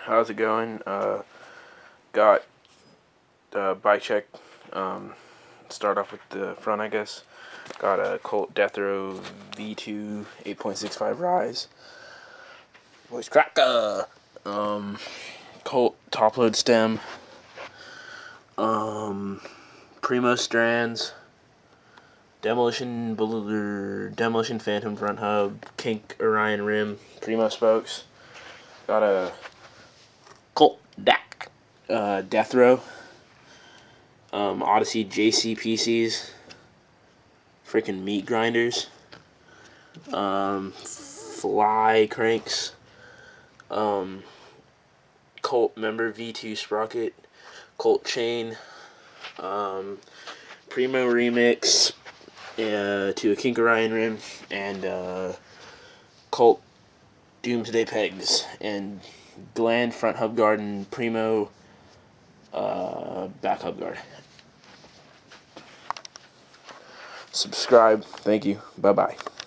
how's it going? Got bike check. Start off with the front, I guess. Got a Colt Deathrow V2 8.65 Rise. Voice cracker. Colt top load stem. Primo strands. Demolition Phantom front hub. Kink Orion rim. Primo spokes. Got a Colt Deathrow. Odyssey JC PCs. Freaking meat grinders. Fly cranks. Colt member V2 sprocket. Colt chain. Primo remix to a Kink Orion rim. And Colt Doomsday pegs. And Gland front hub guard and Primo back hub guard. Subscribe. Thank you. Bye-bye.